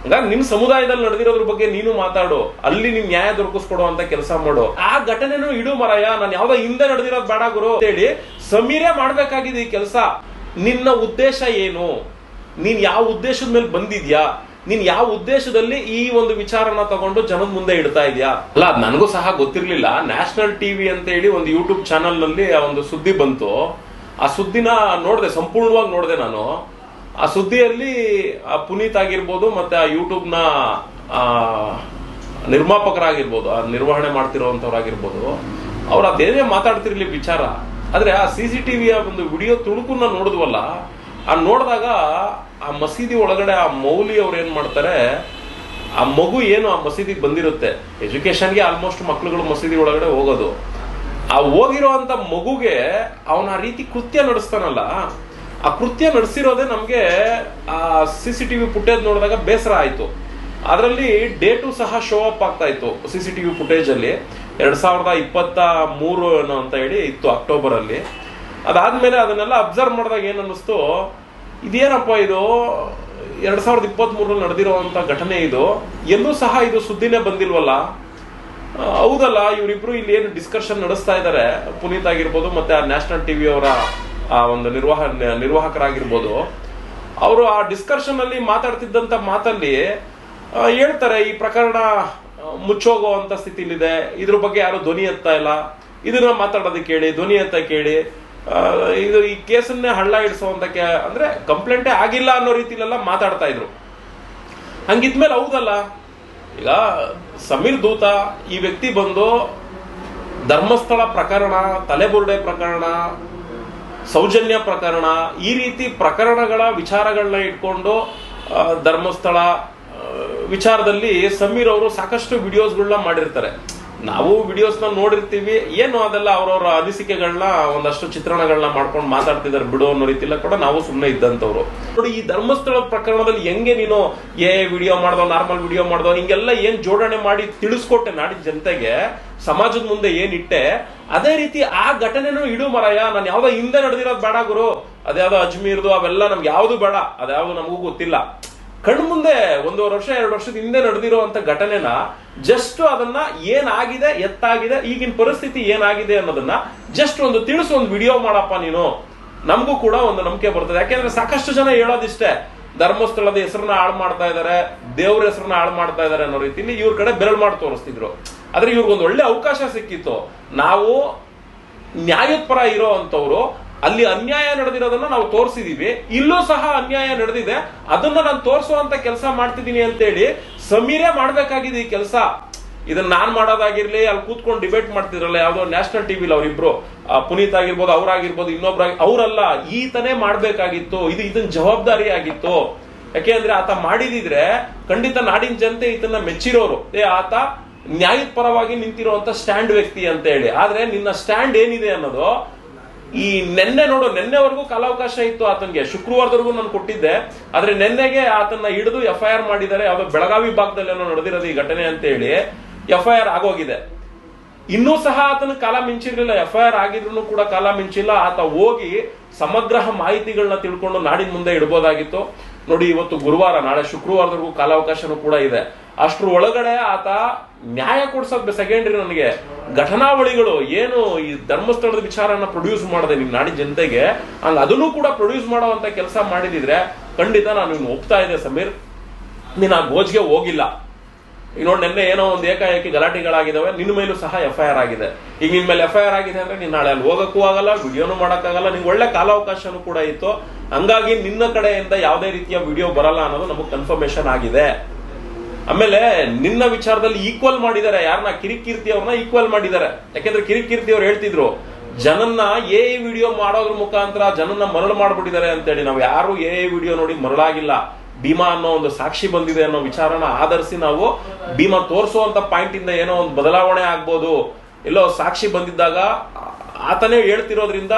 ಹಂಗಾಗಿ ನಿಮ್ ಸಮುದಾಯದಲ್ಲಿ ನಡೆದಿರೋದ್ರ ಬಗ್ಗೆ ನೀನು ಮಾತಾಡು, ಅಲ್ಲಿ ನಿಮ್ ನ್ಯಾಯ ದೊರಕಿಸ್ಕೊಡುವಂತ ಕೆಲಸ ಮಾಡು. ಆ ಘಟನೆನೂ ಇಡು ಮರಯ್ಯ, ನಾನು ಯಾವ್ದೋ ಹಿಂದೆ ನಡೆದಿರೋದು ಬೇಡ ಗುರು ಅಂತೇಳಿ ಸಮೀರೇ ಮಾಡ್ಬೇಕಾಗಿದೆ ಈ ಕೆಲಸ. ನಿನ್ನ ಉದ್ದೇಶ ಏನು? ನೀನ್ ಯಾವ ಉದ್ದೇಶದ ಮೇಲೆ ಬಂದಿದ್ಯಾ? ನೀನ್ ಯಾವ ಉದ್ದೇಶದಲ್ಲಿ ಈ ಒಂದು ವಿಚಾರನ ತಗೊಂಡು ಜನದ ಮುಂದೆ ಇಡ್ತಾ ಇದೆಯಾ? ಅಲ್ಲ, ಅದ್ ನನಗೂ ಸಹ ಗೊತ್ತಿರ್ಲಿಲ್ಲ. ನ್ಯಾಷನಲ್ ಟಿವಿ ಅಂತ ಹೇಳಿ ಒಂದು ಯೂಟ್ಯೂಬ್ ಚಾನಲ್ ನಲ್ಲಿ ಆ ಒಂದು ಸುದ್ದಿ ಬಂತು. ಆ ಸುದ್ದಿನ ನೋಡಿದೆ, ಸಂಪೂರ್ಣವಾಗಿ ನೋಡಿದೆ ನಾನು. ಆ ಸುದ್ದಿಯಲ್ಲಿ ಪುನೀತ್ ಆಗಿರ್ಬೋದು, ಮತ್ತೆ ಆ ಯೂಟ್ಯೂಬ್ ನ ನಿರ್ಮಾಪಕರಾಗಿರ್ಬೋದು, ಆ ನಿರ್ವಹಣೆ ಮಾಡ್ತಿರೋಂಥವ್ರಾಗಿರ್ಬೋದು, ಅವ್ರು ಅದೇನೇ ಮಾತಾಡ್ತಿರ್ಲಿ ವಿಚಾರ. ಆದ್ರೆ ಆ CCTV ಒಂದು ವಿಡಿಯೋ ತುಣುಕನ್ನ ನೋಡಿದ್ವಲ್ಲ, ಆ ನೋಡಿದಾಗ ಆ ಮಸೀದಿ ಒಳಗಡೆ ಆ ಮೌಲಿ ಅವ್ರು ಏನ್ ಮಾಡ್ತಾರೆ, ಆ ಮಗು ಏನು ಆ ಮಸೀದಿಗೆ ಬಂದಿರುತ್ತೆ, ಎಜುಕೇಶನ್ಗೆ ಆಲ್ಮೋಸ್ಟ್ ಮಕ್ಳುಗಳು ಮಸೀದಿ ಒಳಗಡೆ ಹೋಗೋದು. ಆ ಹೋಗಿರುವಂತ ಮಗುಗೆ ಅವನ ಆ ರೀತಿ ಕೃತ್ಯ ನಡೆಸ್ತಾನಲ್ಲ, ಆ ಕೃತ್ಯ ನಡೆಸಿರೋದೇ ನಮ್ಗೆ ಆ CCTV ಫುಟೇಜ್ ನೋಡಿದಾಗ ಬೇಸರ ಆಯ್ತು. ಅದರಲ್ಲಿ ಡೇಟು ಸಹ ಶೋ ಅಪ್ ಆಗ್ತಾ ಇತ್ತು CCTV ಫುಟೇಜ್ ಅಲ್ಲಿ. 2023 ಅಂತ ಹೇಳಿ ಇತ್ತು, ಅಕ್ಟೋಬರ್ ಅಲ್ಲಿ. ಅದಾದ್ಮೇಲೆ ಅದನ್ನೆಲ್ಲ ಅಬ್ಸರ್ವ್ ಮಾಡಿದಾಗ ಏನ್ ಅನ್ನಿಸ್ತು, ಇದೇನಪ್ಪ ಇದು 2023 ನಡೆದಿರುವಂತ ಘಟನೆ ಇದು, ಎಲ್ಲೂ ಸಹ ಇದು ಸುದ್ದಿನೇ ಬಂದಿಲ್ವಲ್ಲ. ಹೌದಲ್ಲ, ಇವರಿಬ್ರು ಇಲ್ಲಿ ಏನು ಡಿಸ್ಕಷನ್ ನಡೆಸ್ತಾ ಇದ್ದಾರೆ, ಪುನೀತ್ ಆಗಿರ್ಬೋದು ಮತ್ತೆ ಆ ನ್ಯಾಷನಲ್ ಟಿವಿ ಅವರ ಆ ಒಂದು ನಿರ್ವಾಹಕರಾಗಿರ್ಬೋದು, ಅವರು ಆ ಡಿಸ್ಕಷನ್ ಅಲ್ಲಿ ಮಾತಾಡ್ತಿದ್ದಂತ ಮಾತಲ್ಲಿ ಹೇಳ್ತಾರೆ, ಈ ಪ್ರಕರಣ ಮುಚ್ಚೋಗುವಂತ ಸ್ಥಿತಿಲಿದೆ, ಇದ್ರ ಬಗ್ಗೆ ಯಾರು ಧ್ವನಿ ಎತ್ತಾ ಇಲ್ಲ, ಇದನ್ನ ಮಾತಾಡೋದಕ್ಕೆ ಕೇಳಿ, ಧ್ವನಿ ಎತ್ತ ಕೇಳಿ, ಇದು ಈ ಕೇಸನ್ನೇ ಹಳ್ಳ ಇಡಿಸುವಂತ ಅಂದ್ರೆ ಕಂಪ್ಲೇಂಟೇ ಆಗಿಲ್ಲ ಅನ್ನೋ ರೀತಿಲೆಲ್ಲ ಮಾತಾಡ್ತಾ ಇದ್ರು. ಹಂಗಿದ್ಮೇಲೆ ಹೌದಲ್ಲ, ಈಗ ಸಮೀರ್ ದೂತ ಈ ವ್ಯಕ್ತಿ ಬಂದು ಧರ್ಮಸ್ಥಳ ಪ್ರಕರಣ, ತಲೆಬುರುಡೆ ಪ್ರಕರಣ, ಸೌಜನ್ಯ ಪ್ರಕರಣ, ಈ ರೀತಿ ಪ್ರಕರಣಗಳ ವಿಚಾರಗಳನ್ನ ಇಟ್ಕೊಂಡು ಧರ್ಮಸ್ಥಳ ವಿಚಾರದಲ್ಲಿ ಸಮೀರ್ ಅವರು ಸಾಕಷ್ಟು ವಿಡಿಯೋಸ್ಗಳನ್ನ ಮಾಡಿರ್ತಾರೆ. ನಾವು ವಿಡಿಯೋಸ್ನ ನೋಡಿರ್ತೀವಿ, ಏನು ಅದೆಲ್ಲ ಅವ್ರವ್ರ ಅನಿಸಿಕೆಗಳನ್ನ ಒಂದಷ್ಟು ಚಿತ್ರಣಗಳನ್ನ ಮಾಡ್ಕೊಂಡು ಮಾತಾಡ್ತಿದ್ದಾರೆ ಬಿಡೋ ಅನ್ನೋ ರೀತಿಲ್ಲ ಕೂಡ ನಾವು ಸುಮ್ಮನೆ ಇದ್ದಂಥವ್ರು. ನೋಡಿ, ಈ ಧರ್ಮಸ್ಥಳ ಪ್ರಕರಣದಲ್ಲಿ ಹೆಂಗೆ ನೀನು ವಿಡಿಯೋ ಮಾಡ್ದೋ, ನಾರ್ಮಲ್ ವಿಡಿಯೋ ಮಾಡ್ದೋ, ಹಿಂಗೆಲ್ಲ ಏನ್ ಜೋಡಣೆ ಮಾಡಿ ತಿಳಿಸ್ಕೊಟ್ಟೆ ನಾಡಿನ ಜನತೆಗೆ, ಸಮಾಜದ ಮುಂದೆ ಏನಿಟ್ಟೆ, ಅದೇ ರೀತಿ ಆ ಘಟನೆನೂ ಇಡು ಮರಯ್ಯ. ನಾನು ಯಾವ್ದೋ ಹಿಂದೆ ನಡೆದಿರೋದು ಬೇಡ ಗುರು, ಅದ್ಯಾವ್ದೋ ಅಜ್ಮೀರ್ದು ಅವೆಲ್ಲ ನಮ್ಗೆ ಯಾವ್ದು ಬೇಡ, ಅದ್ಯಾವ್ದು ನಮಗೂ ಗೊತ್ತಿಲ್ಲ. ಕಣ್ಮುಂದೆ 1.5 ವರ್ಷ 2 ವರ್ಷದ ಹಿಂದೆ ನಡೆದಿರುವಂತ ಘಟನೆನ ಜಸ್ಟ್ ಅದನ್ನ ಏನಾಗಿದೆ, ಎತ್ತಾಗಿದೆ, ಈಗಿನ ಪರಿಸ್ಥಿತಿ ಏನಾಗಿದೆ ಅನ್ನೋದನ್ನ ಜಸ್ಟ್ ಒಂದು ತಿಳಿಸು, ಒಂದು ವಿಡಿಯೋ ಮಾಡಪ್ಪ ನೀನು, ನಮಗೂ ಕೂಡ ಒಂದು ನಂಬಿಕೆ ಬರ್ತದೆ. ಯಾಕೆಂದ್ರೆ ಸಾಕಷ್ಟು ಜನ ಹೇಳೋದಿಷ್ಟೇ, ಧರ್ಮಸ್ಥಳದ ಹೆಸರನ್ನ ಹಾಳು ಮಾಡ್ತಾ ಇದಾರೆ, ದೇವ್ರ ಹೆಸರನ್ನ ಹಾಳು ಮಾಡ್ತಾ ಇದಾರೆ ಅನ್ನೋ ರೀತಿಯಲ್ಲಿ ಇವ್ರ ಕಡೆ ಬೆರಳು ಮಾಡಿ ತೋರಿಸ್ತಿದ್ರು. ಆದ್ರೆ ಇವ್ರಿಗೊಂದು ಒಳ್ಳೆ ಅವಕಾಶ ಸಿಕ್ಕಿತ್ತು. ನಾವು ನ್ಯಾಯದ ಪರ ಇರೋ ಅಂತವ್ರು, ಅಲ್ಲಿ ಅನ್ಯಾಯ ನಡೆದಿರೋದನ್ನ ನಾವು ತೋರಿಸಿದೀವಿ, ಇಲ್ಲೂ ಸಹ ಅನ್ಯಾಯ ನಡೆದಿದೆ, ಅದನ್ನ ನಾನು ತೋರಿಸುವಂತ ಕೆಲಸ ಮಾಡ್ತಿದ್ದೀನಿ ಅಂತೇಳಿ ಸಮೀರೇ ಮಾಡ್ಬೇಕಾಗಿದೆ ಈ ಕೆಲಸ. ಇದನ್ನ ನಾನ್ ಮಾಡೋದಾಗಿರ್ಲಿ, ಅಲ್ಲಿ ಕೂತ್ಕೊಂಡು ಡಿಬೇಟ್ ಮಾಡ್ತಿದ್ರಲ್ಲ ಯಾವ್ದೋ ನ್ಯಾಷನಲ್ ಟಿವಿಲಿ ಅವರಿಬ್ರು, ಪುನೀತ್ ಆಗಿರ್ಬೋದು, ಅವ್ರಾಗಿರ್ಬೋದು, ಇನ್ನೊಬ್ರಾಗಿ, ಅವರಲ್ಲ, ಈತನೇ ಮಾಡ್ಬೇಕಾಗಿತ್ತು. ಇದನ್ನ ಜವಾಬ್ದಾರಿ ಆಗಿತ್ತು. ಯಾಕೆ ಅಂದ್ರೆ ಆತ ಮಾಡಿದಿದ್ರೆ ಖಂಡಿತ ನಾಡಿನ ಜನತೆ ಈತನ ಮೆಚ್ಚಿರೋರು, ಆತ ನ್ಯಾಯದ ಪರವಾಗಿ ನಿಂತಿರುವಂತ ಸ್ಟ್ಯಾಂಡ್ ವ್ಯಕ್ತಿ ಅಂತ ಹೇಳಿ. ಆದ್ರೆ ನಿನ್ನ ಸ್ಟ್ಯಾಂಡ್ ಏನಿದೆ ಅನ್ನೋದು ಈ ನೆನ್ನೆವರೆಗೂ ಕಾಲಾವಕಾಶ ಇತ್ತು ಆತನಿಗೆ, ಶುಕ್ರವಾರದವರೆಗೂ ನಾನು ಕೊಟ್ಟಿದ್ದೆ. ಆದ್ರೆ ನೆನ್ನೆಗೆ ಆತನ ಹಿಡಿದು FIR ಮಾಡಿದ್ದಾರೆ. ಯಾವ್ದೋ ಬೆಳಗಾವಿ ಭಾಗದಲ್ಲಿ ಏನೋ ನಡೆದಿರೋದು ಈ ಘಟನೆ ಅಂತ ಹೇಳಿ FIR ಆಗೋಗಿದೆ. ಇನ್ನೂ ಸಹ ಆತನ ಕಾಲ ಮಿಂಚಿರ್ಲಿಲ್ಲ, FIR ಆಗಿದ್ರು ಕೂಡ ಕಾಲ ಮಿಂಚಿಲ್ಲ. ಆತ ಹೋಗಿ ಸಮಗ್ರ ಮಾಹಿತಿಗಳನ್ನ ತಿಳ್ಕೊಂಡು ನಾಡಿನ ಮುಂದೆ ಇಡಬಹುದಾಗಿತ್ತು. ನೋಡಿ, ಇವತ್ತು ಗುರುವಾರ, ನಾಳೆ ಶುಕ್ರವಾರದವರೆಗೂ ಕಾಲಾವಕಾಶನೂ ಕೂಡ ಇದೆ. ಅಷ್ಟ್ರ ಒಳಗಡೆ ಆತ ನ್ಯಾಯ ಕೊಡ್ಸೋದ್ ಸೆಕೆಂಡ್ರಿ. ನನಗೆ ಘಟನಾವಳಿಗಳು ಏನು ಈ ಧರ್ಮಸ್ಥಳದ ವಿಚಾರನ ಪ್ರೊಡ್ಯೂಸ್ ಮಾಡಿದೆ ನಿಮ್ ನಾಡಿನ ಜನತೆಗೆ, ಹಂಗ ಅದನ್ನು ಕೂಡ ಪ್ರೊಡ್ಯೂಸ್ ಮಾಡುವಂತ ಕೆಲಸ ಮಾಡಿದಿದ್ರೆ ಖಂಡಿತ ನಾನು ಇನ್ನು ಒಪ್ತಾ ಇದೆ ಸಮೀರ್, ನೀನ್ ಆ ಗೋಜ್ಗೆ ಹೋಗಿಲ್ಲ. ಈಗ ನೋಡಿ, ನೆನ್ನೆ ಏನೋ ಒಂದು ಏಕಾಏಕಿ ಗಲಾಟೆಗಳಾಗಿದಾವೆ, ನಿನ್ನ ಮೇಲೂ ಸಹ FIR ಆಗಿದೆ. ಈಗ ನಿನ್ ಮೇಲೆ FIR ಆಗಿದೆ ಅಂದ್ರೆ ನೀನ್ ನಾಳೆ ಅಲ್ಲಿ ಹೋಗಕ್ಕೂ ಆಗಲ್ಲ, ವಿಡಿಯೋನು ಮಾಡಕ್ಕಾಗಲ್ಲ, ನಿಂಗೆ ಒಳ್ಳೆ ಕಾಲಾವಕಾಶನೂ ಕೂಡ ಇತ್ತು. ಹಂಗಾಗಿ ನಿನ್ನ ಕಡೆಯಿಂದ ಯಾವುದೇ ರೀತಿಯ ವಿಡಿಯೋ ಬರಲ್ಲ ಅನ್ನೋದು ನಮಗ್ ಕನ್ಫರ್ಮೇಶನ್ ಆಗಿದೆ. ಆಮೇಲೆ ನಿನ್ನ ವಿಚಾರದಲ್ಲಿ ಈಕ್ವಲ್ ಮಾಡಿದ್ದಾರೆ, ಯಾರನ್ನ, ಕಿರಿಕೀರ್ತಿ ಅವ್ರನ್ನ ಈಕ್ವಲ್ ಮಾಡಿದ್ದಾರೆ. ಯಾಕೆಂದ್ರೆ ಕಿರಿಕೀರ್ತಿ ಅವ್ರು ಹೇಳ್ತಿದ್ರು, ಜನನ್ನ ವಿಡಿಯೋ ಮಾಡೋದ್ರ ಮುಖಾಂತರ ಜನನ್ನ ಮರಳು ಮಾಡ್ಬಿಟ್ಟಿದ್ದಾರೆ ಅಂತೇಳಿ. ನಾವು ಯಾರು ವಿಡಿಯೋ ನೋಡಿ ಮರಳಾಗಿಲ್ಲ. ಭೀಮಾ ಅನ್ನೋ ಒಂದು ಸಾಕ್ಷಿ ಬಂದಿದೆ ಅನ್ನೋ ವಿಚಾರನ ಆಧರಿಸಿ ನಾವು ಭೀಮಾ ತೋರಿಸುವಂತ ಪಾಯಿಂಟ್ ಇಂದ ಏನೋ ಒಂದು ಬದಲಾವಣೆ ಆಗ್ಬೋದು, ಎಲ್ಲೋ ಸಾಕ್ಷಿ ಬಂದಿದ್ದಾಗ ಆತನೇ ಹೇಳ್ತಿರೋದ್ರಿಂದ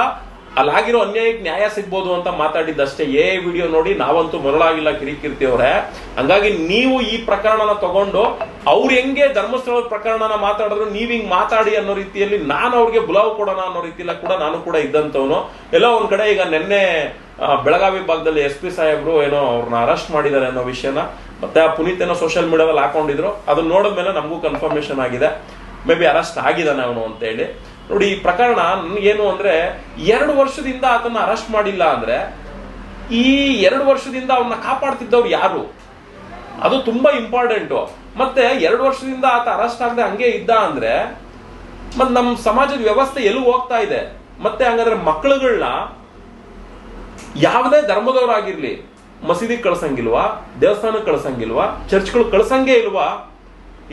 ಅಲ್ಲಾಗಿರೋ ಅನ್ಯಾಯಕ್ಕೆ ನ್ಯಾಯ ಸಿಗ್ಬೋದು ಅಂತ ಮಾತಾಡಿದ್ದಷ್ಟೇ. ವಿಡಿಯೋ ನೋಡಿ ನಾವಂತೂ ಮರಳಾಗಿಲ್ಲ ಕಿರಿಕೀರ್ತಿ ಅವರೇ. ಹಂಗಾಗಿ ನೀವು ಈ ಪ್ರಕರಣನ ತಗೊಂಡು ಅವ್ರು ಹೆಂಗೆ ಧರ್ಮಸ್ಥಳದ ಪ್ರಕರಣನ ಮಾತಾಡಿದ್ರು ನೀವ್ ಹಿಂಗ್ ಮಾತಾಡಿ ಅನ್ನೋ ರೀತಿಯಲ್ಲಿ ನಾನು ಅವ್ರಿಗೆ ಬುಲಾವ್ ಕೊಡೋಣ ಅನ್ನೋ ರೀತಿಯಲ್ಲಿ ಕೂಡ ನಾನು ಕೂಡ ಇದ್ದಂತವನು. ಎಲ್ಲೋ ಒಂದ್ ಕಡೆ ಈಗ ನಿನ್ನೆ ಬೆಳಗಾವಿ ಭಾಗದಲ್ಲಿ SP ಸಾಹೇಬ್ರು ಏನೋ ಅವ್ರನ್ನ ಅರೆಸ್ಟ್ ಮಾಡಿದ್ದಾರೆ ಅನ್ನೋ ವಿಷಯನ ಮತ್ತೆ ಆ ಪುನೀತ್ ಏನೋ ಸೋಷಿಯಲ್ ಮೀಡಿಯಾದಲ್ಲಿ ಹಾಕೊಂಡಿದ್ರು, ಅದನ್ನ ನೋಡಿದ್ಮೇಲೆ ನಮಗೂ ಕನ್ಫರ್ಮೇಶನ್ ಆಗಿದೆ, ಮೇ ಬಿ ಅರೆಸ್ಟ್ ಆಗಿದ್ದಾನೆ ಅವನು ಅಂತ ಹೇಳಿ. ನೋಡಿ, ಈ ಪ್ರಕರಣ ನನ್ಗೇನು ಅಂದ್ರೆ 2 ವರ್ಷದಿಂದ ಆತನ ಅರೆಸ್ಟ್ ಮಾಡಿಲ್ಲ ಅಂದ್ರೆ ಈ 2 ವರ್ಷದಿಂದ ಅವನ್ನ ಕಾಪಾಡ್ತಿದ್ದವ್ರು ಯಾರು, ಅದು ತುಂಬಾ ಇಂಪಾರ್ಟೆಂಟು. ಮತ್ತೆ 2 ವರ್ಷದಿಂದ ಆತ ಅರೆಸ್ಟ್ ಆಗದೆ ಹಂಗೆ ಇದ್ದ ಅಂದ್ರೆ ಮತ್ತೆ ನಮ್ಮ ಸಮಾಜದ ವ್ಯವಸ್ಥೆ ಎಲ್ಲಿ ಹೋಗ್ತಾ ಇದೆ? ಮತ್ತೆ ಹಂಗಾದ್ರೆ ಮಕ್ಕಳುಗಳನ್ನ ಯಾವುದೇ ಧರ್ಮದವರಾಗಿರ್ಲಿ ಮಸೀದಿಗೆ ಕಳ್ಸಂಗಿಲ್ವಾ, ದೇವಸ್ಥಾನಕ್ಕೆ ಕಳ್ಸಂಗಿಲ್ವಾ, ಚರ್ಚ್ಗಳು ಕಳ್ಸಂಗೇ ಇಲ್ವಾ?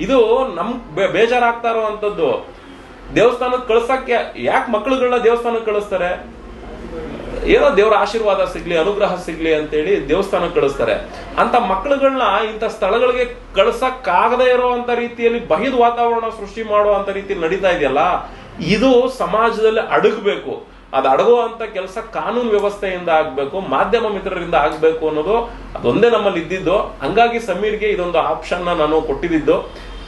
ಇದು ನಮ್ ಬೇಜಾರಾಗ್ತಾ ಇರುವಂತದ್ದು. ದೇವಸ್ಥಾನಕ್ಕೆ ಕಳ್ಸಕ್ಕೆ ಯಾಕೆ ಮಕ್ಕಳುಗಳನ್ನ ದೇವಸ್ಥಾನಕ್ಕೆ ಕಳಿಸ್ತಾರೆ? ಏನೋ ದೇವರ ಆಶೀರ್ವಾದ ಸಿಗ್ಲಿ, ಅನುಗ್ರಹ ಸಿಗ್ಲಿ ಅಂತೇಳಿ ದೇವಸ್ಥಾನಕ್ಕೆ ಕಳಿಸ್ತಾರೆ. ಅಂತ ಮಕ್ಕಳುಗಳನ್ನ ಇಂಥ ಸ್ಥಳಗಳಿಗೆ ಕಳ್ಸಕ್ಕಾಗದೇ ಇರೋಂತ ರೀತಿಯಲ್ಲಿ ಬಹಿದ ವಾತಾವರಣ ಸೃಷ್ಟಿ ಮಾಡುವಂತ ರೀತಿಯಲ್ಲಿ ನಡೀತಾ ಇದೆಯಲ್ಲ, ಇದು ಸಮಾಜದಲ್ಲಿ ಅಡಗಬೇಕು. ಅದು ಅಡಗುವಂತ ಕೆಲಸ ಕಾನೂನು ವ್ಯವಸ್ಥೆಯಿಂದ ಆಗ್ಬೇಕು, ಮಾಧ್ಯಮ ಮಿತ್ರರಿಂದ ಆಗ್ಬೇಕು ಅನ್ನೋದು ಅದೊಂದೇ ನಮ್ಮಲ್ಲಿ ಇದ್ದಿದ್ದು. ಹಂಗಾಗಿ ಸಮೀರ್ಗೆ ಇದೊಂದು ಆಪ್ಷನ್ ನಾನು ಕೊಟ್ಟಿದ್ದು.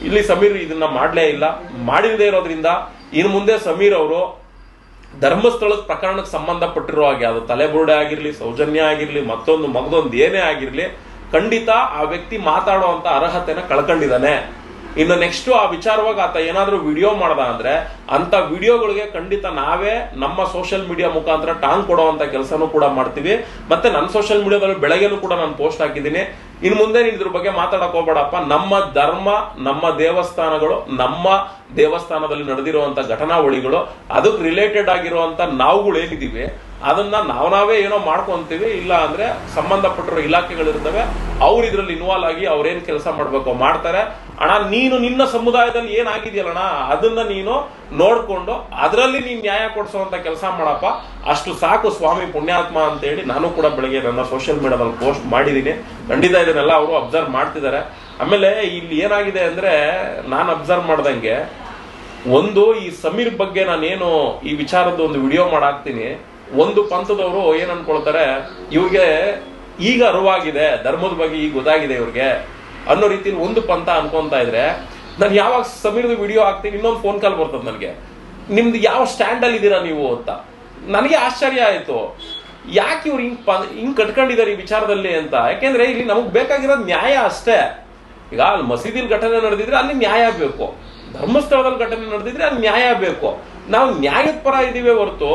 ಇಲ್ಲಿ ಸಮೀರ್ ಇದನ್ನ ಮಾಡ್ಲೇ ಇಲ್ಲ. ಮಾಡಿಲ್ಲದೆ ಇರೋದ್ರಿಂದ ಇನ್ನು ಮುಂದೆ ಸಮೀರ್ ಅವರು ಧರ್ಮಸ್ಥಳದ ಪ್ರಕರಣಕ್ಕೆ ಸಂಬಂಧಪಟ್ಟಿರೋ ಹಾಗೆ, ಅದು ತಲೆಬುರುಡೆ ಆಗಿರ್ಲಿ, ಸೌಜನ್ಯ ಆಗಿರ್ಲಿ, ಮಗದೊಂದು ಏನೇ ಆಗಿರ್ಲಿ, ಖಂಡಿತ ಆ ವ್ಯಕ್ತಿ ಮಾತಾಡುವಂತ ಅರ್ಹತೆನ ಕಳ್ಕೊಂಡಿದ್ದಾನೆ. ಇನ್ನು ನೆಕ್ಸ್ಟ್ ಆ ವಿಚಾರವಾಗಿ ಆತ ಏನಾದ್ರೂ ವಿಡಿಯೋ ಮಾಡ್ದ ಅಂದ್ರೆ ಅಂತ ವಿಡಿಯೋಗಳಿಗೆ ಖಂಡಿತ ನಾವೇ ನಮ್ಮ ಸೋಷಿಯಲ್ ಮೀಡಿಯಾ ಮುಖಾಂತರ ಟಾಂಗ್ ಕೊಡುವಂತ ಕೆಲಸನೂ ಕೂಡ ಮಾಡ್ತೀವಿ. ಮತ್ತೆ ನನ್ನ ಸೋಷಿಯಲ್ ಮೀಡಿಯಾದಲ್ಲಿ ಬೆಳಗ್ಗೆನೂ ಕೂಡ ನಾನು ಪೋಸ್ಟ್ ಹಾಕಿದ್ದೀನಿ. ಇನ್ನು ಮುಂದೆ ನೀನ್ ಇದ್ರ ಬಗ್ಗೆ ಮಾತಾಡಕ್ ಹೋಗ್ಬೇಡಪ್ಪ, ನಮ್ಮ ಧರ್ಮ, ನಮ್ಮ ದೇವಸ್ಥಾನಗಳು, ನಮ್ಮ ದೇವಸ್ಥಾನದಲ್ಲಿ ನಡೆದಿರುವಂತ ಘಟನಾವಳಿಗಳು, ಅದಕ್ಕೆ ರಿಲೇಟೆಡ್ ಆಗಿರುವಂತ ನಾವುಗಳು ಏನಿದೀವಿ ಅದನ್ನ ನಾವೇ ಏನೋ ಮಾಡ್ಕೊಂತೀವಿ. ಇಲ್ಲ ಅಂದ್ರೆ ಸಂಬಂಧಪಟ್ಟಿರೋ ಇಲಾಖೆಗಳಿರ್ತವೆ, ಅವ್ರು ಇದ್ರಲ್ಲಿ ಇನ್ವಾಲ್ವ್ ಆಗಿ ಅವ್ರೇನ್ ಕೆಲಸ ಮಾಡ್ಬೇಕು ಮಾಡ್ತಾರೆ. ಅಣ್ಣ, ನೀನು ನಿನ್ನ ಸಮುದಾಯದಲ್ಲಿ ಏನಾಗಿದೆಯಲ್ಲಣ್ಣ ಅದನ್ನ ನೀನು ನೋಡ್ಕೊಂಡು ಅದರಲ್ಲಿ ನೀನ್ ನ್ಯಾಯ ಕೊಡಿಸುವಂತ ಕೆಲಸ ಮಾಡಪ್ಪ, ಅಷ್ಟು ಸಾಕು ಸ್ವಾಮಿ ಪುಣ್ಯಾತ್ಮ ಅಂತ ಹೇಳಿ ನಾನು ಕೂಡ ಬೆಳಗ್ಗೆ ನನ್ನ ಸೋಷಿಯಲ್ ಮೀಡಿಯಾದಲ್ಲಿ ಪೋಸ್ಟ್ ಮಾಡಿದೀನಿ. ಖಂಡಿತ ಇದನ್ನೆಲ್ಲ ಅವರು ಅಬ್ಸರ್ವ್ ಮಾಡ್ತಿದ್ದಾರೆ. ಆಮೇಲೆ ಇಲ್ಲಿ ಏನಾಗಿದೆ ಅಂದ್ರೆ, ನಾನು ಅಬ್ಸರ್ವ್ ಮಾಡ್ದಂಗೆ ಈ ಸಮೀರ್ ಬಗ್ಗೆ ನಾನೇನು ಈ ವಿಚಾರದ ಒಂದು ವಿಡಿಯೋ ಮಾಡಾಕ್ತೀನಿ, ಒಂದು ಪಂಥದವರು ಏನ್ ಅನ್ಕೊಳ್ತಾರೆ, ಇವ್ರಿಗೆ ಈಗ ಅರಿವಾಗಿದೆ, ಧರ್ಮದ ಬಗ್ಗೆ ಈಗ ಗೊತ್ತಾಗಿದೆ ಇವ್ರಿಗೆ ಅನ್ನೋ ರೀತಿಯಲ್ಲಿ ಒಂದು ಪಂಥ ಅನ್ಕೊಂತ ಇದ್ರೆ, ನಾನು ಯಾವಾಗ ಸಮೀರ್ದು ವಿಡಿಯೋ ಹಾಕ್ತೀನಿ ಇನ್ನೊಂದು ಫೋನ್ ಕಾಲ್ ಬರ್ತದೆ ನನಗೆ, ನಿಮ್ದು ಯಾವ ಸ್ಟ್ಯಾಂಡ್ ಅಲ್ಲಿ ಇದ್ದೀರಾ ನೀವು ಅಂತ. ನನಗೆ ಆಶ್ಚರ್ಯ ಆಯ್ತು, ಯಾಕೆ ಇವ್ರು ಹಿಂಗ್ ಕಟ್ಕೊಂಡಿದ್ದಾರೆ ಈ ವಿಚಾರದಲ್ಲಿ ಅಂತ. ಯಾಕೆಂದ್ರೆ ಇಲ್ಲಿ ನಮಗ್ ಬೇಕಾಗಿರೋದು ನ್ಯಾಯ ಅಷ್ಟೇ. ಈಗ ಅಲ್ಲಿ ಮಸೀದಿಲ್ ಘಟನೆ ನಡೆದಿದ್ರೆ ಅಲ್ಲಿ ನ್ಯಾಯ ಬೇಕು, ಧರ್ಮಸ್ಥಳದಲ್ಲಿ ಘಟನೆ ನಡೆದಿದ್ರೆ ಅಲ್ಲಿ ನ್ಯಾಯ ಬೇಕು. ನಾವು ನ್ಯಾಯದ ಪರ ಇದೀವಿ ಹೊರತು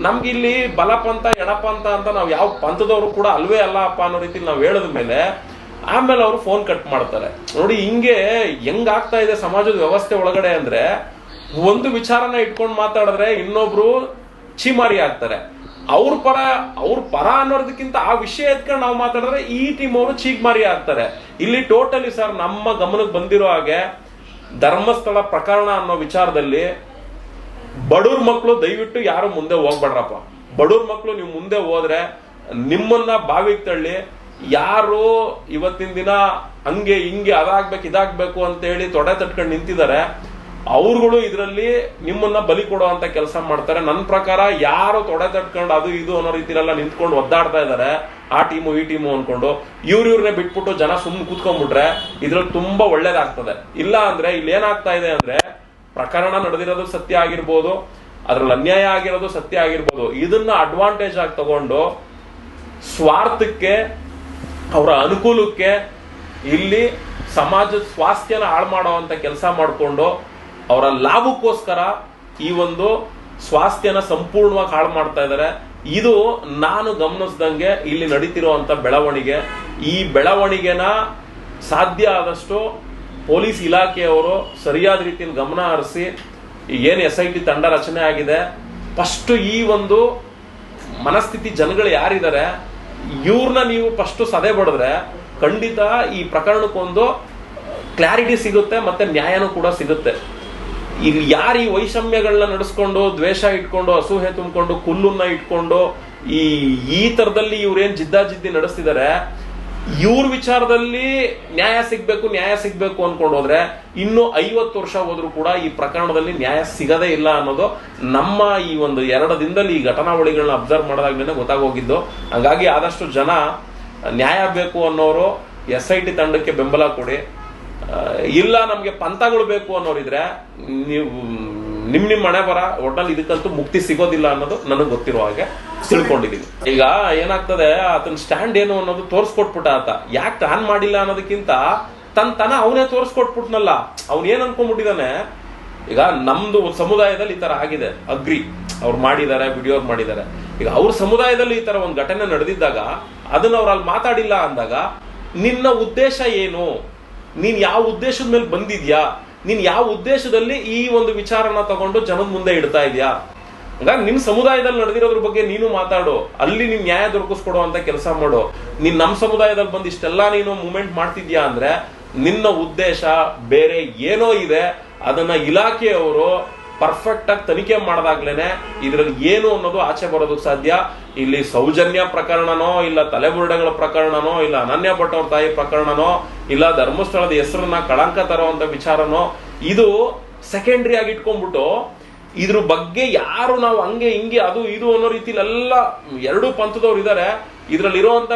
ನಮ್ಗಿಲ್ಲಿ ಬಲಪಂಥ ಎಡಪಂಥ ಅಂತ ನಾವು ಯಾವ ಪಂಥದವರು ಕೂಡ ಅಲ್ವೇ ಅಲ್ಲ ಅಪ್ಪ ಅನ್ನೋ ರೀತಿಲಿ ನಾವು ಹೇಳಿದ ಮೇಲೆ ಆಮೇಲೆ ಅವರು ಫೋನ್ ಕಟ್ ಮಾಡ್ತಾರೆ. ನೋಡಿ, ಹಿಂಗೆ ಹೆಂಗಾಗ್ತಾ ಇದೆ ಸಮಾಜದ ವ್ಯವಸ್ಥೆ ಒಳಗಡೆ ಅಂದ್ರೆ, ಒಂದು ವಿಚಾರನ ಇಟ್ಕೊಂಡು ಮಾತಾಡಿದ್ರೆ ಇನ್ನೊಬ್ರು ಚೀಮಾರಿ ಆಗ್ತಾರೆ. ಅವ್ರ ಪರ ಅನ್ನೋದಕ್ಕಿಂತ ಆ ವಿಷಯ ಎತ್ಕೊಂಡು ನಾವು ಮಾತಾಡಿದ್ರೆ ಈ ಟೀಮ್ ಅವರು ಚೀಮಾರಿ ಆಗ್ತಾರೆ. ಇಲ್ಲಿ ಟೋಟಲಿ ಸರ್ ನಮ್ಮ ಗಮನಕ್ಕೆ ಬಂದಿರೋ ಹಾಗೆ ಧರ್ಮಸ್ಥಳ ಪ್ರಕರಣ ಅನ್ನೋ ವಿಚಾರದಲ್ಲಿ ಬಡವ್ರ ಮಕ್ಕಳು ದಯವಿಟ್ಟು ಯಾರು ಮುಂದೆ ಹೋಗ್ಬೇಡ್ರಪ್ಪ. ಬಡವ್ರ ಮಕ್ಕಳು ನೀವು ಮುಂದೆ ಹೋದ್ರೆ ನಿಮ್ಮನ್ನ ಬಾವಿಗೆ ತಳ್ಳಿ ಯಾರು ಇವತ್ತಿನ ದಿನ ಹಂಗೆ ಹಿಂಗೆ ಅದಾಗ್ಬೇಕು ಇದಾಗ್ಬೇಕು ಅಂತ ಹೇಳಿ ತೊಡೆ ತಟ್ಕೊಂಡು ನಿಂತಿದ್ದಾರೆ, ಅವ್ರುಗಳು ಇದರಲ್ಲಿ ನಿಮ್ಮನ್ನ ಬಲಿ ಕೊಡುವಂತ ಕೆಲಸ ಮಾಡ್ತಾರೆ. ನನ್ನ ಪ್ರಕಾರ ಯಾರು ತೊಡೆ ತಟ್ಕೊಂಡು ಅದು ಇದು ಅನ್ನೋ ರೀತಿಲೆಲ್ಲ ನಿಂತ್ಕೊಂಡು ಒದ್ದಾಡ್ತಾ ಇದಾರೆ, ಆ ಟೀಮು ಈ ಟೀಮು ಅನ್ಕೊಂಡು ಇವ್ರನ್ನೇ ಬಿಟ್ಬಿಟ್ಟು ಜನ ಸುಮ್ಮನೆ ಕೂತ್ಕೊಂಡ್ಬಿಟ್ರೆ ಇದ್ರಲ್ಲಿ ತುಂಬಾ ಒಳ್ಳೇದಾಗ್ತದೆ. ಇಲ್ಲ ಅಂದ್ರೆ ಇಲ್ಲಿ ಏನಾಗ್ತಾ ಇದೆ ಅಂದ್ರೆ, ಪ್ರಕರಣ ನಡೆದಿರೋದು ಸತ್ಯ ಆಗಿರ್ಬೋದು, ಅದ್ರಲ್ಲಿ ಅನ್ಯಾಯ ಆಗಿರೋದು ಸತ್ಯ ಆಗಿರ್ಬೋದು, ಇದನ್ನ ಅಡ್ವಾಂಟೇಜ್ ಆಗಿ ತಗೊಂಡು ಸ್ವಾರ್ಥಕ್ಕೆ, ಅವರ ಅನುಕೂಲಕ್ಕೆ ಇಲ್ಲಿ ಸಮಾಜದ ಸ್ವಾಸ್ಥ್ಯನ ಹಾಳು ಮಾಡುವಂತ ಕೆಲಸ ಮಾಡಿಕೊಂಡು ಅವರ ಲಾಭಕ್ಕೋಸ್ಕರ ಈ ಒಂದು ಸ್ವಾಸ್ಥ್ಯನ ಸಂಪೂರ್ಣವಾಗಿ ಹಾಳು ಮಾಡ್ತಾ ಇದ್ದಾರೆ. ಇದು ನಾನು ಗಮನಿಸ್ದಂಗೆ ಇಲ್ಲಿ ನಡೀತಿರುವಂತ ಬೆಳವಣಿಗೆ. ಈ ಬೆಳವಣಿಗೆನ ಸಾಧ್ಯ ಆದಷ್ಟು ಪೊಲೀಸ್ ಇಲಾಖೆಯವರು ಸರಿಯಾದ ರೀತಿಯಲ್ಲಿ ಗಮನ ಹರಿಸಿ, ಏನು SIT ತಂಡ ರಚನೆ ಆಗಿದೆ, ಫಸ್ಟ್ ಈ ಒಂದು ಮನಸ್ಥಿತಿ ಜನಗಳು ಯಾರಿದ್ದಾರೆ ಇವ್ರನ್ನ ನೀವು ಫಸ್ಟ್ ಸದೆ ಬಡಿದ್ರೆ ಖಂಡಿತ ಈ ಪ್ರಕರಣಕ್ಕೊಂದು ಕ್ಲಾರಿಟಿ ಸಿಗುತ್ತೆ, ಮತ್ತೆ ನ್ಯಾಯನೂ ಕೂಡ ಸಿಗುತ್ತೆ. ಇಲ್ಲಿ ಯಾರು ಈ ವೈಷಮ್ಯಗಳನ್ನ ನಡೆಸ್ಕೊಂಡು, ದ್ವೇಷ ಇಟ್ಕೊಂಡು, ಅಸೂಹೆ ತುಂಬಿಕೊಂಡು, ಕುಲ್ಲುನ್ನ ಇಟ್ಕೊಂಡು ಈ ತರದಲ್ಲಿ ಇವ್ರೇನ್ ಜಿದ್ದಾಜಿದ್ದಿ ನಡೆಸ್ತಿದ್ದಾರೆ, ಇವ್ರ ವಿಚಾರದಲ್ಲಿ ನ್ಯಾಯ ಸಿಗ್ಬೇಕು ಅನ್ಕೊಂಡು ಹೋದ್ರೆ ಇನ್ನು 50 ವರ್ಷ ಹೋದ್ರು ಕೂಡ ಈ ಪ್ರಕರಣದಲ್ಲಿ ನ್ಯಾಯ ಸಿಗದೇ ಇಲ್ಲ ಅನ್ನೋದು ನಮ್ಮ ಈ ಒಂದು 2 ದಿನದಲ್ಲಿ ಈ ಘಟನಾವಳಿಗಳನ್ನ ಅಬ್ಸರ್ವ್ ಮಾಡಿದಾಗ್ಲೇನೆ ಗೊತ್ತಾಗೋಗಿದ್ದು. ಹಂಗಾಗಿ ಆದಷ್ಟು ಜನ ನ್ಯಾಯ ಬೇಕು ಅನ್ನೋರು SIT ತಂಡಕ್ಕೆ ಬೆಂಬಲ ಕೊಡಿ. ಇಲ್ಲ ನಮ್ಗೆ ಪಂಥಗಳು ಬೇಕು ಅನ್ನೋರಿದ್ರೆ ನೀವು ನಿಮ್ ಹಣೆ ಬರ, ಒಟ್ಟಲ್ಲಿ ಇದಕ್ಕಂತೂ ಮುಕ್ತಿ ಸಿಗೋದಿಲ್ಲ ಅನ್ನೋದು ನನಗೆ ಗೊತ್ತಿರೋ ಹಾಗೆ. ತಿಳ್ಕೊಂಡಿದೀವಿ. ಈಗ ಏನಾಗ್ತದೆ, ಆತನ ಸ್ಟ್ಯಾಂಡ್ ಏನು ಅನ್ನೋದು ತೋರ್ಸ್ಕೊಟ್ಬಿಟ್ಟ ಆತ. ಯಾಕೆ ಆನ್ ಮಾಡಿಲ್ಲ ಅನ್ನೋದಕ್ಕಿಂತ ತನ ಅವನೇ ತೋರ್ಸ್ಕೊಟ್ಬಿಟ್ನಲ್ಲ. ಅವ್ನು ಏನ್ ಅನ್ಕೊಂಡ್ಬಿಟ್ಟಿದಾನೆ, ಈಗ ನಮ್ದು ಸಮುದಾಯದಲ್ಲಿ ಈ ತರ ಆಗಿದೆ, ಅಗ್ರಿ, ಅವ್ರು ಮಾಡಿದ್ದಾರೆ, ವಿಡಿಯೋ ಮಾಡಿದ್ದಾರೆ. ಈಗ ಅವ್ರ ಸಮುದಾಯದಲ್ಲಿ ಈ ತರ ಒಂದು ಘಟನೆ ನಡೆದಿದ್ದಾಗ ಅದನ್ನ ಅವ್ರು ಅಲ್ಲಿ ಮಾತಾಡಿಲ್ಲ ಅಂದಾಗ ನಿನ್ನ ಉದ್ದೇಶ ಏನು, ನೀನ್ ಯಾವ ಉದ್ದೇಶದ ಮೇಲೆ ಬಂದಿದ್ಯಾ, ನೀನ್ ಯಾವ ಉದ್ದೇಶದಲ್ಲಿ ಈ ಒಂದು ವಿಚಾರನ ತಗೊಂಡು ಜನದ ಮುಂದೆ ಇಡ್ತಾ ಇದೆಯಾ. ಹಂಗಾಗಿ ನಿಮ್ ಸಮುದಾಯದಲ್ಲಿ ನಡೆದಿರೋದ್ರ ಬಗ್ಗೆ ನೀನು ಮಾತಾಡು, ಅಲ್ಲಿ ನೀನ್ ನ್ಯಾಯ ದೊರಕಿಸ್ಕೊಡುವಂತ ಕೆಲಸ ಮಾಡು. ನೀನ್ ನಮ್ಮ ಸಮುದಾಯದಲ್ಲಿ ಬಂದು ಇಷ್ಟೆಲ್ಲ ನೀನು ಮೂವ್ಮೆಂಟ್ ಮಾಡ್ತಿದ್ಯಾ ಅಂದ್ರೆ ನಿನ್ನ ಉದ್ದೇಶ ಬೇರೆ ಏನೋ ಇದೆ. ಅದನ್ನ ಇಲಾಖೆಯವರು ಪರ್ಫೆಕ್ಟ್ ಆಗಿ ತನಿಖೆ ಮಾಡಿದಾಗ್ಲೇನೆ ಇದ್ರಲ್ಲಿ ಏನು ಅನ್ನೋದು ಆಚೆ ಬರೋದಕ್ಕೆ ಸಾಧ್ಯ. ಇಲ್ಲಿ ಸೌಜನ್ಯ ಪ್ರಕರಣನೋ, ಇಲ್ಲ ತಲೆಬುರುಡೆಗಳ ಪ್ರಕರಣನೋ, ಇಲ್ಲ ಅನನ್ಯ ಭಟ್ ಅವ್ರ ತಾಯಿ ಪ್ರಕರಣನೋ, ಇಲ್ಲ ಧರ್ಮಸ್ಥಳದ ಹೆಸರನ್ನ ಕಳಂಕ ತರುವಂತ ವಿಚಾರನೋ, ಇದು ಸೆಕೆಂಡ್ರಿ ಆಗಿ ಇಟ್ಕೊಂಡ್ಬಿಟ್ಟು ಇದ್ರ ಬಗ್ಗೆ ಯಾರು ನಾವು ಹಂಗೆ ಹಿಂಗೆ ಅದು ಇದು ಅನ್ನೋ ರೀತಿಲಿ ಎಲ್ಲ ಎರಡೂ ಪಂಥದವ್ರು ಇದ್ದಾರೆ. ಇದ್ರಲ್ಲಿ ಇರುವಂತ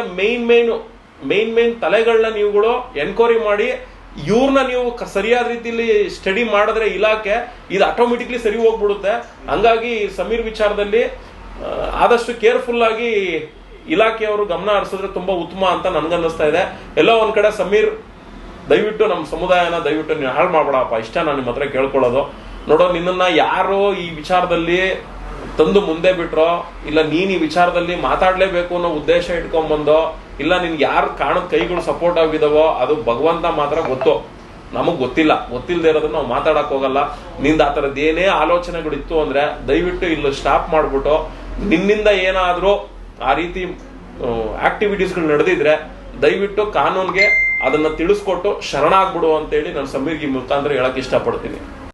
ಮೇನ್ ತಲೆಗಳನ್ನ ನೀವುಗಳು ಎನ್ಕ್ವೈರಿ ಮಾಡಿ ಇವ್ರನ್ನ ನೀವು ಸರಿಯಾದ ರೀತಿಯಲ್ಲಿ ಸ್ಟಡಿ ಮಾಡಿದ್ರೆ ಇಲಾಖೆ ಇದು ಆಟೋಮೆಟಿಕ್ಲಿ ಸರಿ ಹೋಗ್ಬಿಡುತ್ತೆ. ಹಂಗಾಗಿ ಸಮೀರ್ ವಿಚಾರದಲ್ಲಿ ಆದಷ್ಟು ಕೇರ್ಫುಲ್ ಆಗಿ ಇಲಾಖೆಯವರು ಗಮನ ಹರಿಸಿದ್ರೆ ತುಂಬಾ ಉತ್ತಮ ಅಂತ ನನ್ಗನ್ನಿಸ್ತಾ ಇದೆ. ಎಲ್ಲೋ ಒಂದ್ ಕಡೆ ಸಮೀರ್, ದಯವಿಟ್ಟು ನಮ್ಮ ಸಮುದಾಯನ ದಯವಿಟ್ಟು ನೀವು ಹಾಳು ಮಾಡ್ಬೇಡಪ್ಪ, ಇಷ್ಟ ನಾನು ನಿಮ್ಮ ಹತ್ರ ಕೇಳ್ಕೊಳ್ಳೋದು. ನೋಡೋ, ನಿನ್ನನ್ನ ಯಾರೋ ಈ ವಿಚಾರದಲ್ಲಿ ತಂದು ಮುಂದೆ ಬಿಟ್ರೋ, ಇಲ್ಲ ನೀನ್ ಈ ವಿಚಾರದಲ್ಲಿ ಮಾತಾಡ್ಲೇಬೇಕು ಅನ್ನೋ ಉದ್ದೇಶ ಇಟ್ಕೊಂಡ್ಬಂದೋ, ಇಲ್ಲ ನಿನ್ಗೆ ಯಾರು ಕಾಣದ ಕೈಗಳು ಸಪೋರ್ಟ್ ಆಗಿದಾವೋ ಅದು ಭಗವಂತ ಮಾತ್ರ ಗೊತ್ತು, ನಮಗ್ ಗೊತ್ತಿಲ್ಲದೆ ಇರೋದನ್ನ ನಾವು ಮಾತಾಡಕ್ ಹೋಗಲ್ಲ. ನಿಂದ ಆ ಥರದ್ದು ಏನೇ ಆಲೋಚನೆಗಳಿತ್ತು ಅಂದ್ರೆ ದಯವಿಟ್ಟು ಇಲ್ಲಿ ಸ್ಟಾಪ್ ಮಾಡ್ಬಿಟ್ಟು, ನಿನ್ನಿಂದ ಏನಾದ್ರೂ ಆ ರೀತಿ ಆಕ್ಟಿವಿಟೀಸ್ಗಳು ನಡೆದಿದ್ರೆ ದಯವಿಟ್ಟು ಕಾನೂನ್ಗೆ ಅದನ್ನ ತಿಳಿಸ್ಕೊಟ್ಟು ಶರಣಾಗ್ಬಿಡು ಅಂತೇಳಿ ನಾನು ಸಮೀರ್ಗೆ ಮುಖಾಂತರ ಹೇಳಕ್ ಇಷ್ಟಪಡ್ತೀನಿ.